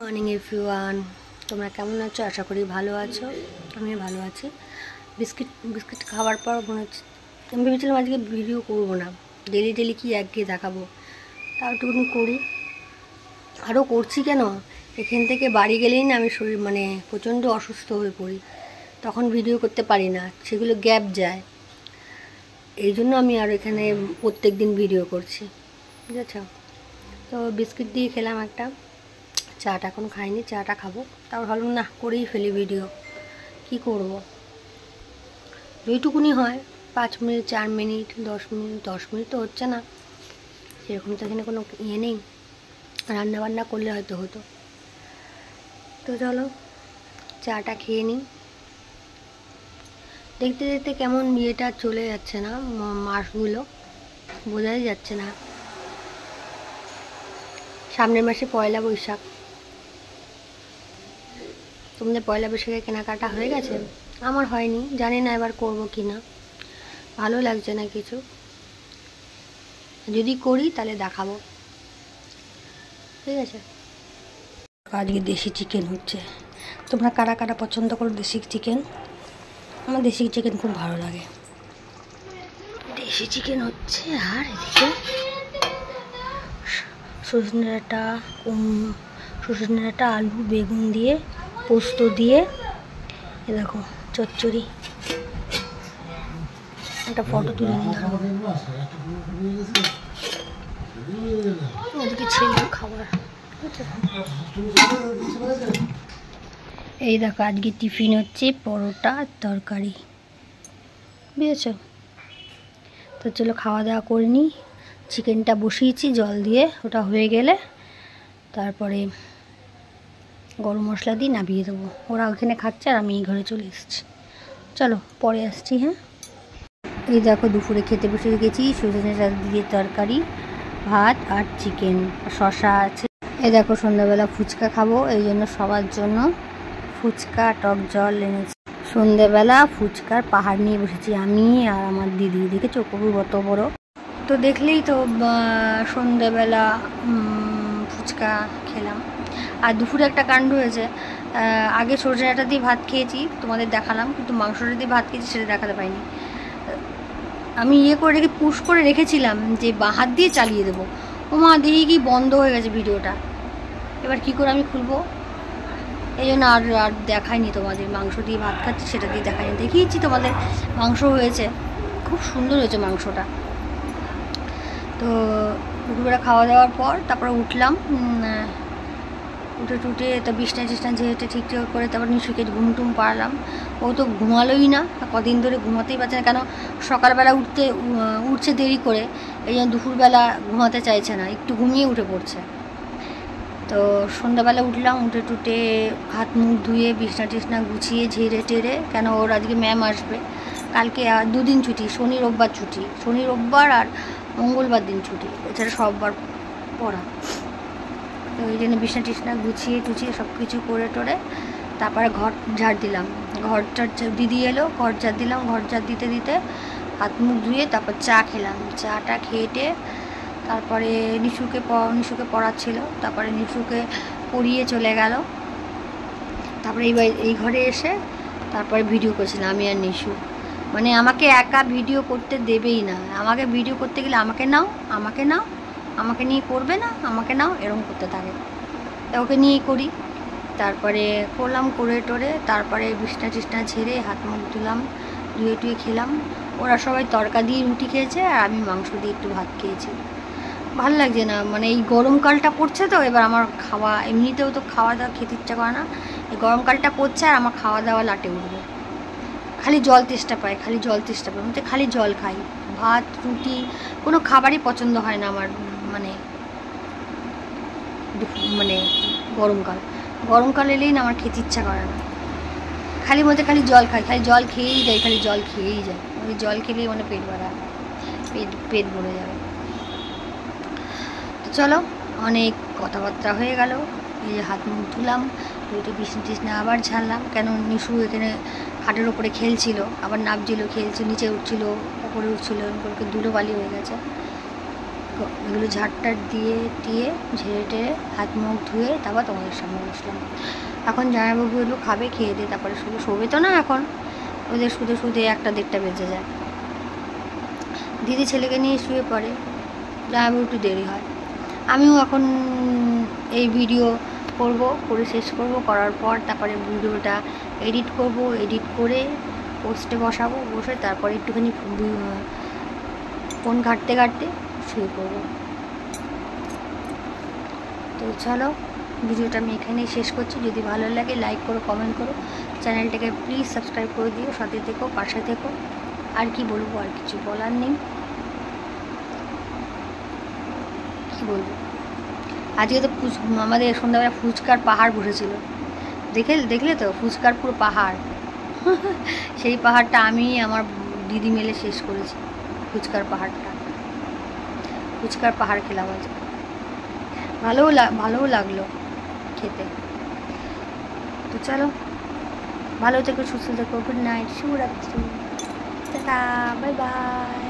Morning everyone, তোমরা কেমন আছো? আশা করি ভালো আছো। আমিও ভালো আছি। বিস্কিট খাওয়ার পর মনে হচ্ছে আমি ভেবেছিলাম আজকে ভিডিও করবো না, ডেলি কি একঘেয়ে দেখাবো, তাও একটুখানি করি। আরও করছি কেন, এখান থেকে বাড়ি গেলেই না আমি শরীর প্রচণ্ড অসুস্থ হয়ে পড়ি, তখন ভিডিও করতে পারি না, সেগুলো গ্যাপ যায়। এই জন্য আমি আর এখানে প্রত্যেক দিন ভিডিও করছি, ঠিক আছে? তো বিস্কিট দিয়ে খেলাম একটা, চাটা এখন খাইনি, চাটা খাবো। তাও ভাবলাম না, করেই ফেলি ভিডিও, কি করব। যেইটুকুনি হয় 5 মিনিট, 4 মিনিট, 10 মিনিট তো হচ্ছে না, সেরকম তো এখানে কোনো ইয়ে নেই। রান্নাবান্না করলে হয়তো হতো। তো চলো চাটা খেয়ে নিই। দেখতে দেখতে কেমন ইয়েটা চলে যাচ্ছে না, মাসগুলো বোঝাই যাচ্ছে না। সামনের মাসে পয়লা বৈশাখ। তোমাদের পয়লা বৈশাখে কেনাকাটা হয়ে গেছে? আমার হয়নি, জানি না এবার করব কি না, ভালো লাগছে না কিছু। যদি করি তাহলে দেখাবো, ঠিক আছে? আজকে দেশি চিকেন হচ্ছে। তোমরা কারা কারা পছন্দ করো দেশি চিকেন? আমার দেশি চিকেন খুব ভালো লাগে। দেশি চিকেন হচ্ছে, আর এদিকে সজনে ডাঁটা, আলু, বেগুন দিয়ে, পোস্ত দিয়ে, এ দেখো চচ্চড়ি। একটা ফটো তুলে নিই, ওদিকে ছেলের খাবার। এই দেখো আজকে টিফিন হচ্ছে পরোটা আর তরকারি, বুঝেছ? তো চলো খাওয়া দাওয়া করে নিই। চিকেনটা বসিয়েছি জল দিয়ে, ওটা হয়ে গেলে তারপরে গরম মশলা দিয়ে নামিয়ে দেবো। ওরা ওখানে খাচ্ছে আর আমি এই ঘরে চলে এসেছি। চলো পরে আসছি। হ্যাঁ, এই দেখো দুপুরে খেতে বসে গেছি। সজনে ডাঁটা দিয়ে তরকারি, ভাত আর চিকেন, শসা আছে। এই দেখো সন্ধ্যাবেলা ফুচকা খাবো, এই জন্য সবার জন্য ফুচকা, টক জল এনেছি। সন্ধ্যাবেলা ফুচকার পাহাড় নিয়ে বসেছি আমি আর আমার দিদি। দেখেছো কবু কত বড়? তো দেখলেই তো, সন্ধ্যাবেলা ফুচকা খেলাম। আর দুপুরে একটা কাণ্ড হয়েছে, আগে সজনে ডাঁটা দিয়ে ভাত খেয়েছি, তোমাদের দেখালাম, কিন্তু মাংসটা দিয়ে ভাত খেয়েছি সেটা দেখাতে পাইনি। আমি করে রেখে পুশ করে রেখেছিলাম যে হাত দিয়ে চালিয়ে দেবো। ও মা, দেখি কি বন্ধ হয়ে গেছে ভিডিওটা। এবার কি করে আমি খুলবো? এই জন্য আর দেখাইনি তোমাদের। মাংস দিয়ে ভাত খাচ্ছি সেটা দিয়ে দেখাইনি, দেখিয়েছি তোমাদের মাংস হয়েছে, খুব সুন্দর হয়েছে মাংসটা। তো দুপুরবেলা খাওয়া দাওয়ার পর তারপরে উঠলাম, উঠে তো বিছনা ঝেড়ে ঠিকঠাক করে তারপর নিশুকে ঘুম পাড়ালাম। ও তো ঘুমালোই না, কদিন ধরে ঘুমাতেই পারছে না। কেন, সকালবেলা উঠছে দেরি করে, এই জন্য দুপুরবেলা ঘুমাতে চাইছে না, একটু ঘুমিয়ে উঠে পড়ছে। তো সন্ধ্যাবেলা উঠলাম, উঠে হাত মুখ ধুয়ে বিছনা গুছিয়ে ঝেড়ে টেরে, কেন ওর আজকে ম্যাম আসবে। কালকে 2 দিন ছুটি, শনি রোববার আর মঙ্গলবার দিন ছুটি, এছাড়া সববার পড়া। তো ওই জন্য বিছনা গুছিয়ে টুছিয়ে সব কিছু করে টোরে তারপরে ঘর ঝাড় দিলাম। দিদি এলো, ঘর ঝাড় দিলাম। ঘর ঝাড় দিতে হাত মুখ ধুয়ে তারপর চা খেলাম। চাটা খেয়ে তারপরে নিশুকে পড়াচ্ছিল, তারপরে নিশুকে পড়িয়ে চলে গেল। তারপরে এই ঘরে এসে তারপরে ভিডিও করছিলাম আমি আর নিশু। আমাকে একা ভিডিও করতে দেবেই না, আমাকে ভিডিও করতে গেলে আমাকে নাও, আমাকে নিয়ে করবে না, আমাকে নাও, এরকম করতে থাকে। তা ওকে নিয়েই করি। তারপরে করলাম, করে টোরে তারপরে বিছনা ঝেড়ে হাত মুখ ধুলাম, ধুয়ে খেলাম। ওরা সবাই তরকা দিয়ে রুটি খেয়েছে আর আমি মাংস দিয়ে একটু ভাত খেয়েছি। ভালো লাগছে না, এই গরমকালটা পড়ছে তো, এবার আমার খাওয়া, এমনিতেও তো খাওয়া দাওয়া খেতে ইচ্ছা করে না, এই গরমকালটা পড়ছে আর আমার খাওয়া দাওয়া লাটে উঠবে। খালি জল তেষ্টা পায়, খালি জল খাই। ভাত রুটি কোনো খাবারই পছন্দ হয় না আমার। গরমকাল এলেই না আমার খেতে ইচ্ছা করে না, খালি জল খাই, খালি জল খেয়েই যায়। ওই জল খেলেই পেট ভরে যাবে। তো চলো, অনেক কথাবার্তা হয়ে গেল। এই যে হাত মুখ ধুলাম, একটু বিছনা আবার ঝাড়লাম। কেন, নিশু এখানে খাটের ওপরে খেলছিল, আবার নামছিল, খেলছিল, নিচে উঠছিল, ওপরে উঠছিল, এরকম করে ধুলোবালি হয়ে গেছে। এগুলো ঝাড়টার দিয়ে ঝেড়ে টেড়ে হাত মুখ ধুয়ে তারপর তোমাদের সামনে বসলাম। এখন জামাইবাবু এগুলো খাবে, খেয়ে দিয়ে তারপরে শোবে তো না, এখন ওদের শুতে 1টা-1.5টা বেজে যায়। দিদি ছেলেকে নিয়ে শুয়ে পড়ে, জামাইবাবু একটু দেরি হয়। আমিও এখন এই ভিডিও করে শেষ করব, করার পর তারপরে ভিডিওটা এডিট করব, এডিট করে পোস্টে বসাবো, বসে তারপরে একটুখানি ফোন ঘাঁটতে শুয়ে পড়বো। তো চলো, ভিডিওটা আমি এখানেই শেষ করছি। যদি ভালো লাগে লাইক করো, কমেন্ট করো, চ্যানেলটাকে প্লিজ সাবস্ক্রাইব করে দিও, সাথে থেকো, পাশে থেকো। আর কি বলবো, আর কিছু বলার নেই। কি বলবো, আজকে তো আমাদের সন্ধ্যাবেলা ফুচকার পাহাড় বসেছিল, দেখলে তো ফুচকার পুরো পাহাড়। সেই পাহাড়টা আমি আমার দিদি মিলে শেষ করেছি। ফুচকার পাহাড় খেলাম আজ, ভালোও লাগলো খেতে। তো চলো, ভালো থেকো, সুস্থ থেকো, গুড নাইট, শুভরাত্রি, টাটা, বাই বাই।